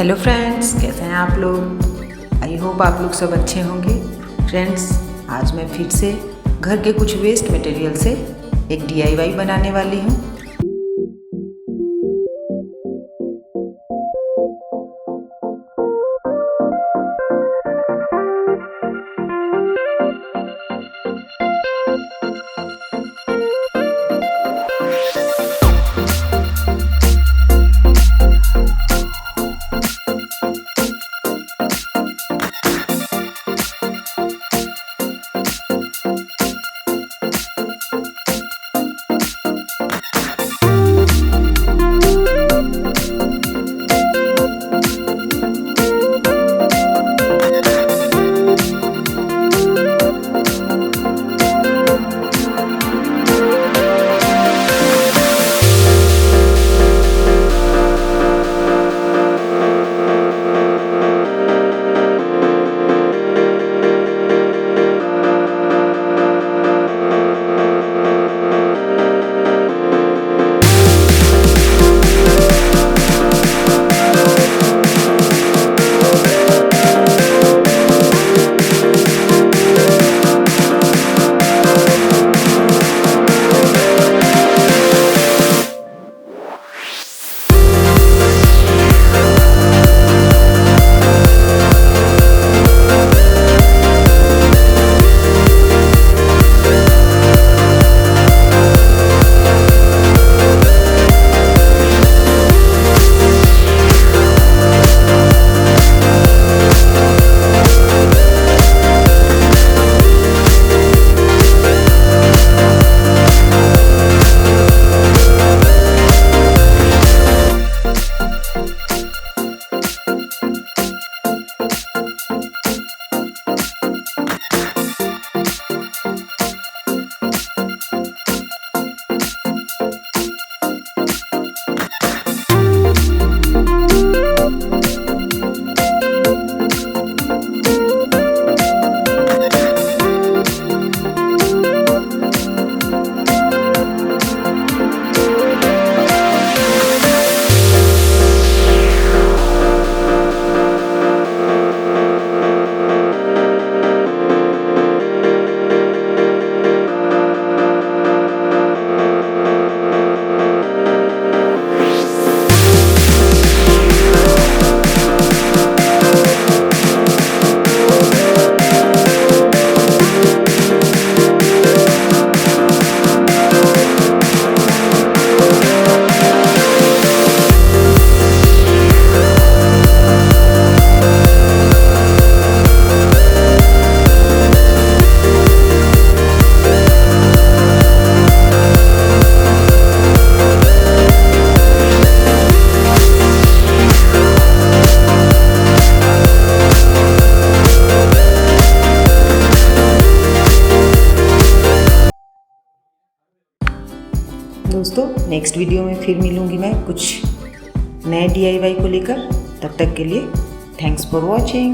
Hello friends, कैसे हैं आप लोग। आई होप आप लोग सब अच्छे होंगे। फ्रेंड्स, आज मैं फिर से घर के कुछ वेस्ट मटेरियल से एक DIY बनाने वाली हूँ। दोस्तों, नेक्स्ट वीडियो में फिर मिलूँगी मैं कुछ नए DIY को लेकर। तब तक के लिए थैंक्स फॉर वॉचिंग।